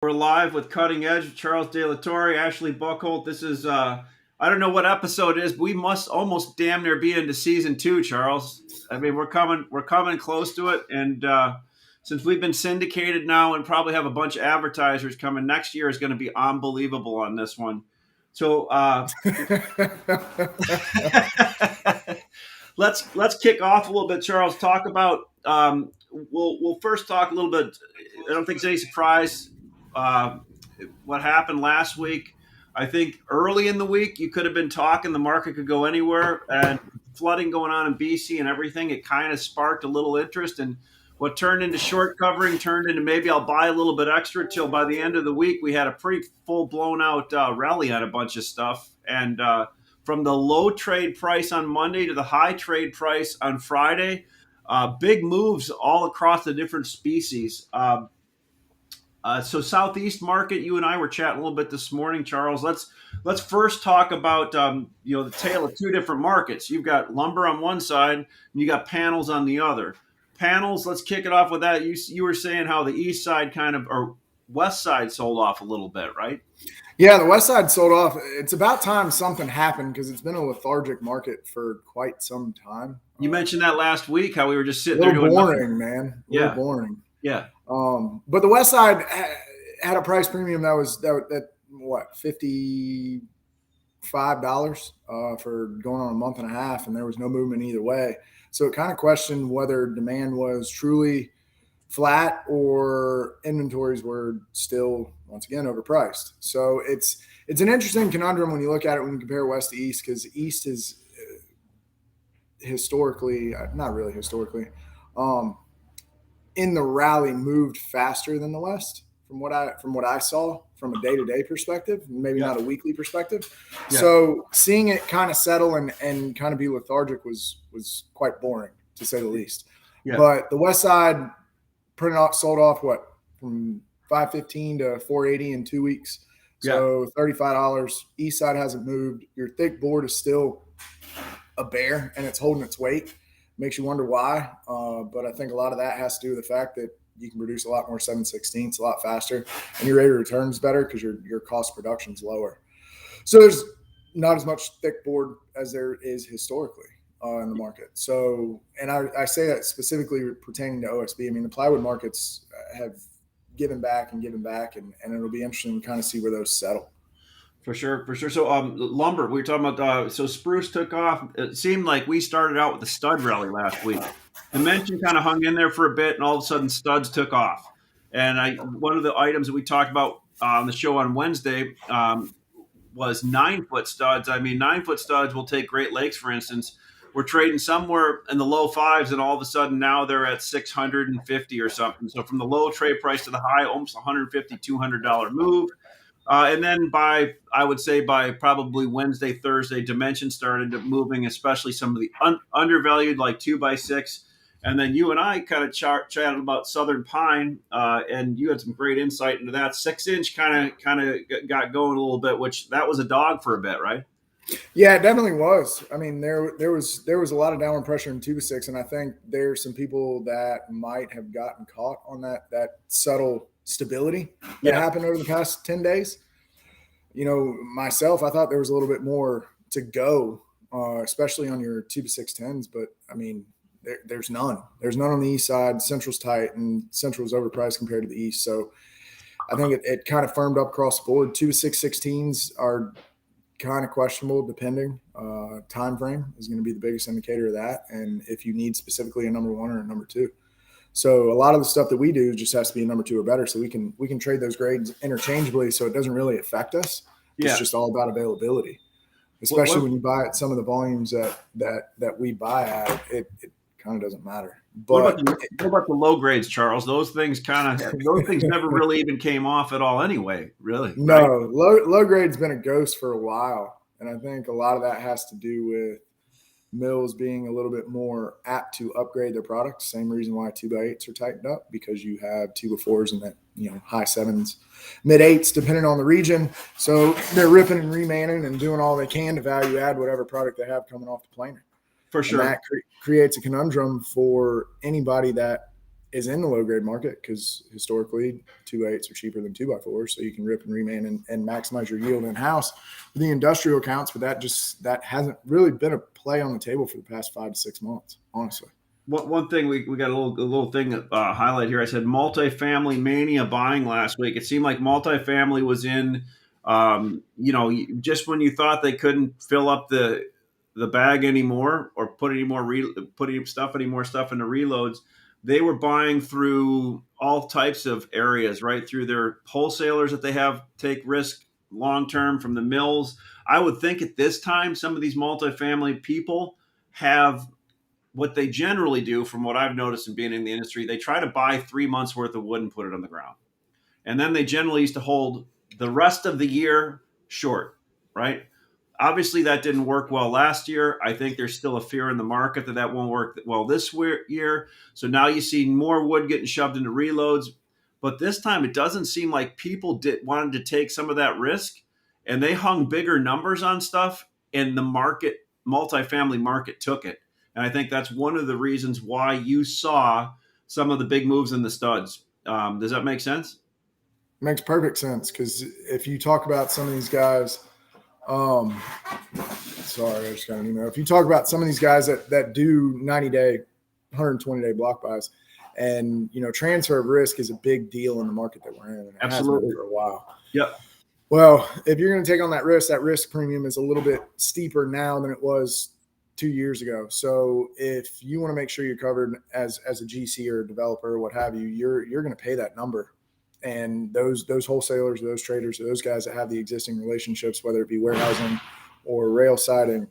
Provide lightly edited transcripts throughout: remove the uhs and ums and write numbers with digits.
We're live with Cutting Edge, Charles De La Torre, Ashley Buckholt. This is I don't know what episode it is, but we must almost damn near be into season 2, Charles. I mean, we're coming close to it, and since we've been syndicated now and probably have a bunch of advertisers coming, next year is going to be unbelievable on this one. So let's kick off a little bit, Charles. Talk about we'll first talk a little bit. I don't think it's any surprise uh, what happened last week. I think early in the week you could have been talking the market could go anywhere, and flooding going on in BC and everything. It kind of sparked a little interest, and what turned into short covering turned into maybe I'll buy a little bit extra. Till by the end of the week we had a pretty full blown out rally on a bunch of stuff, and from the low trade price on Monday to the high trade price on Friday. Big moves all across the different species. So Southeast market, you and I were chatting a little bit this morning, Charles. Let's first talk about the tale of two different markets. You've got lumber on one side, and you got panels on the other. Panels. Let's kick it off with that. You were saying how the east side or west side sold off a little bit, right? Yeah, the west side sold off. It's about time something happened because it's been a lethargic market for quite some time. You mentioned that last week, how we were just sitting there doing boring, nothing. Man. Yeah, little boring. Yeah. But the west side had a price premium that was what $55 for going on a month and a half, and there was no movement either way. So it kind of questioned whether demand was truly flat or inventories were still once again overpriced. So it's an interesting conundrum when you look at it when you compare west to east, because east is historically, not really historically, in the rally moved faster than the west from what I saw from a day-to-day perspective, maybe not a weekly perspective. Yeah. So seeing it kind of settle and kind of be lethargic was quite boring, to say the least. Yeah. But the west side sold off from $515 to $480 in 2 weeks. So $35. East side hasn't moved. Your thick board is still a bear, and it's holding its weight. Makes you wonder why. But I think a lot of that has to do with the fact that you can produce a lot more 7/16 a lot faster, and your rate of return is better because your cost of production is lower. So there's not as much thick board as there is historically in the market. So, and I say that specifically pertaining to OSB. I mean, the plywood markets have given back, and it'll be interesting to kind of see where those settle. For sure. So lumber, we were talking about, so spruce took off. It seemed like we started out with a stud rally last week. Dimension kind of hung in there for a bit, and all of a sudden studs took off. And one of the items that we talked about on the show on Wednesday was 9-foot studs. I mean, 9-foot studs will take Great Lakes, for instance. We're trading somewhere in the low fives, and all of a sudden now they're at $650 or something. So from the low trade price to the high, almost $150, $200 move. And then by probably Wednesday, Thursday, dimension started moving, especially some of the undervalued like 2x6. And then you and I kind of chatted about Southern Pine, and you had some great insight into that. 6-inch kind of got going a little bit, which that was a dog for a bit, right? Yeah, it definitely was. I mean, there was a lot of downward pressure in 2x6, and I think there's some people that might have gotten caught on that subtle stability that happened over the past 10 days. You know, myself, I thought there was a little bit more to go, especially on your 2x6 10s. But I mean, there's none. There's none on the east side. Central's tight, and Central's overpriced compared to the east. So I think it kind of firmed up across the board. 2x6 16s are kind of questionable depending. Time frame is going to be the biggest indicator of that, and if you need specifically a number 1 or a number 2. So a lot of the stuff that we do just has to be a number 2 or better, so we can trade those grades interchangeably, so it doesn't really affect us. It's just all about availability, especially when you buy at some of the volumes that we buy at. It kind of doesn't matter. But what about the low grades, Charles? Those things never really even came off at all anyway, really. No, right? Low grade's been a ghost for a while, and I think a lot of that has to do with mills being a little bit more apt to upgrade their products. Same reason why 2x8s are tightened up, because you have 2x4s and that, high 7s, mid 8s, depending on the region. So they're ripping and remanning and doing all they can to value add whatever product they have coming off the planer. For sure. And that creates a conundrum for anybody that is in the low grade market because historically 2.8s are cheaper than 2x4s, so you can rip and reman and maximize your yield in house with the industrial accounts. But that hasn't really been a play on the table for the past 5 to 6 months, honestly. One thing we got a little thing highlight here. I said multifamily mania buying last week. It seemed like multifamily was in, just when you thought they couldn't fill up the bag anymore or put any more stuff into reloads, they were buying through all types of areas, right through their wholesalers that they have take risk long term from the mills. I would think at this time some of these multifamily people have what they generally do, from what I've noticed in being in the industry, they try to buy 3 months worth of wood and put it on the ground. And then they generally used to hold the rest of the year short, right? Obviously, that didn't work well last year. I think there's still a fear in the market that won't work well this year. So now you see more wood getting shoved into reloads. But this time, it doesn't seem like people wanted to take some of that risk, and they hung bigger numbers on stuff, and the multifamily market took it. And I think that's one of the reasons why you saw some of the big moves in the studs. Does that make sense? Makes perfect sense, because if you talk about some of these guys, sorry, I just got an email. If you talk about some of these guys that do 90-day, 120-day block buys, and transfer of risk is a big deal in the market that we're in. And it Absolutely. has been for a while. Yep. Well, if you're going to take on that risk premium is a little bit steeper now than it was 2 years ago. So if you want to make sure you're covered as a GC or a developer or what have you, you're going to pay that number. And those wholesalers, those traders, those guys that have the existing relationships, whether it be warehousing or rail siding,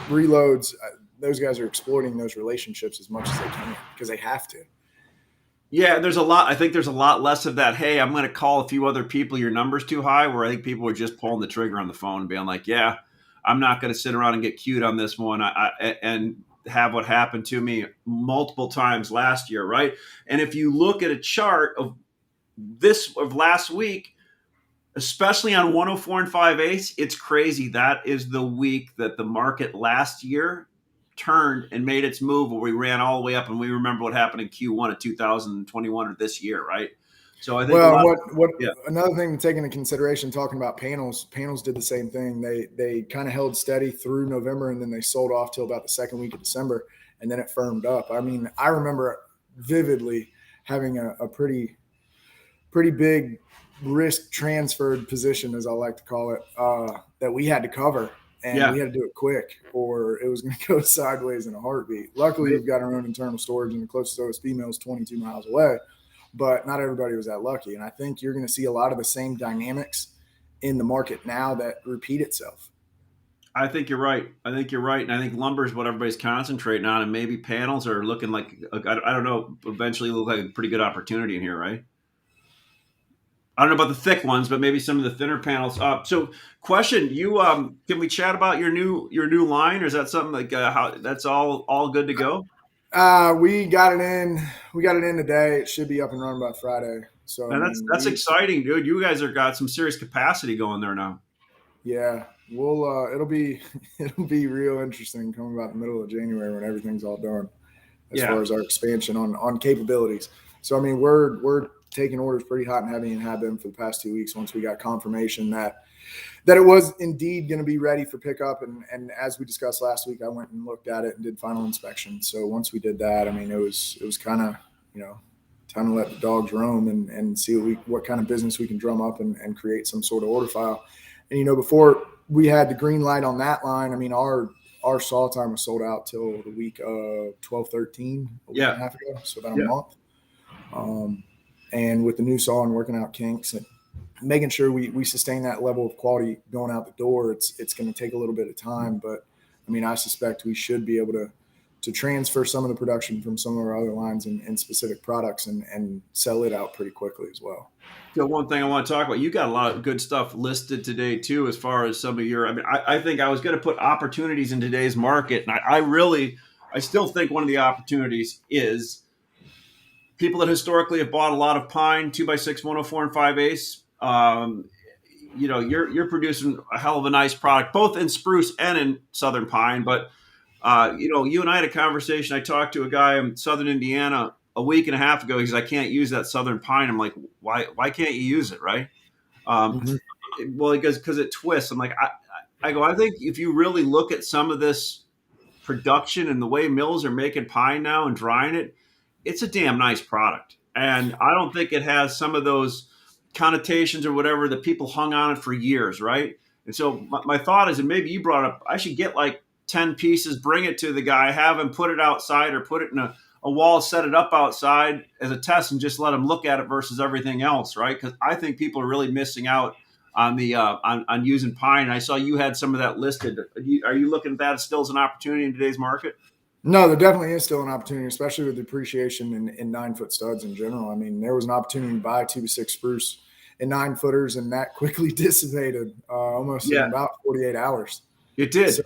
reloads, those guys are exploiting those relationships as much as they can because they have to. Yeah, I think there's a lot less of that. Hey, I'm going to call a few other people. Your number's too high. Where I think people are just pulling the trigger on the phone and being like, yeah, I'm not going to sit around and get cute on this one and have what happened to me multiple times last year, right? And if you look at a chart of last week, especially on 104 and 5/8, it's crazy. That is the week that the market last year turned and made its move, where we ran all the way up, and we remember what happened in Q1 of 2021 or this year, right? So I think another thing to take into consideration, talking about panels did the same thing. They kind of held steady through November, and then they sold off till about the second week of December, and then it firmed up. I mean, I remember vividly having a pretty big risk transferred position, as I like to call it, that we had to cover, and we had to do it quick or it was going to go sideways in a heartbeat. Luckily, we've got our own internal storage, and the closest OSB mill is 22 miles away. But not everybody was that lucky. And I think you're going to see a lot of the same dynamics in the market now that repeat itself. I think you're right. And I think lumber is what everybody's concentrating on. And maybe panels are looking like, I don't know, eventually look like a pretty good opportunity in here, right? I don't know about the thick ones, but maybe some of the thinner panels. So question, can we chat about your new line, or is that something like how that's all good to go? We got it in today. It should be up and running by Friday. So that's exciting, dude. You guys are got some serious capacity going there now. Yeah, it'll be real interesting coming about the middle of January when everything's all done as far as our expansion on capabilities. So I mean, we're taking orders pretty hot and heavy, and have been for the past 2 weeks once we got confirmation that it was indeed going to be ready for pickup. And as we discussed last week, I went and looked at it and did final inspection. So once we did that, I mean, it was kind of, time to let the dogs roam and see what kind of business we can drum up and create some sort of order file. And, before we had the green light on that line, I mean, our saw time was sold out till the week of 12/13, a week and a half ago, so about a month. And with the new saw and working out kinks and making sure we sustain that level of quality going out the door, it's going to take a little bit of time. But, I mean, I suspect we should be able to transfer some of the production from some of our other lines and specific products and sell it out pretty quickly as well. So one thing I want to talk about, you got a lot of good stuff listed today too, as far as some of your, I think I was going to put opportunities in today's market. And I still think one of the opportunities is people that historically have bought a lot of pine, 2x6, 104 and 5/8. You're producing a hell of a nice product, both in spruce and in southern pine. But, you and I had a conversation. I talked to a guy in southern Indiana a week and a half ago, he says, I can't use that Southern pine. I'm like, why can't you use it? Right. Um, well, he goes, because it twists. I'm like, I go, I think if you really look at some of this production and the way mills are making pine now and drying it, it's a damn nice product. And I don't think it has some of those connotations or whatever that people hung on it for years, right? And so my thought is, and maybe you brought up, I should get like 10 pieces, bring it to the guy, have him put it outside or put it in a wall, set it up outside as a test and just let him look at it versus everything else, right? Because I think people are really missing out on the on using pine. And I saw you had some of that listed. Are you looking at that still as an opportunity in today's market? No, there definitely is still an opportunity, especially with the appreciation in 9-foot studs in general. I mean, there was an opportunity to buy 2-6 spruce in 9-footers, and that quickly dissipated almost in about 48 hours. It did.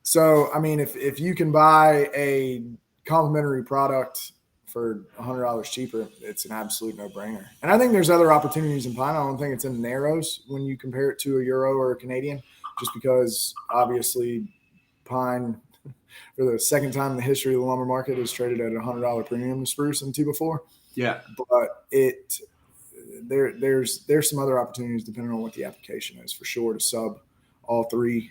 So I mean, if you can buy a complementary product for $100 cheaper, it's an absolute no-brainer. And I think there's other opportunities in pine. I don't think it's in the narrows when you compare it to a Euro or a Canadian, just because obviously pine – for the second time in the history of the lumber market is traded at a $100 premium to spruce than 2x4. Yeah. But there's some other opportunities depending on what the application is for sure to sub all three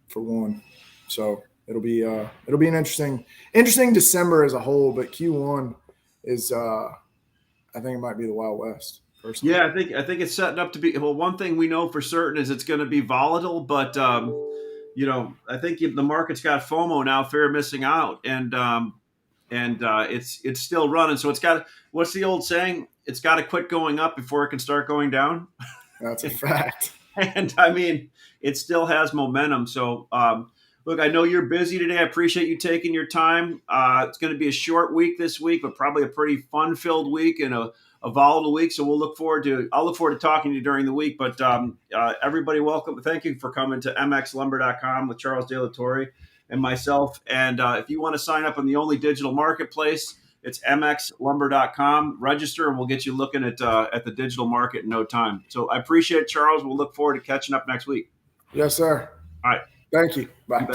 for one. So it'll be an interesting December as a whole, but Q1 is I think it might be the Wild West. Personally. Yeah, I think it's setting up to be. Well, one thing we know for certain is it's going to be volatile, but I think the market's got FOMO now, fear of missing out, and it's still running. So it's got, what's the old saying? It's got to quit going up before it can start going down. That's a fact. And I mean, it still has momentum. So look, I know you're busy today. I appreciate you taking your time. It's going to be a short week this week, but probably a pretty fun-filled week and a volatile week. So I'll look forward to talking to you during the week, but everybody welcome. Thank you for coming to mxlumber.com with Charles De La Torre and myself. And if you want to sign up on the only digital marketplace, it's mxlumber.com. Register and we'll get you looking at the digital market in no time. So I appreciate it, Charles. We'll look forward to catching up next week. Yes, sir. All right. Thank you. Bye.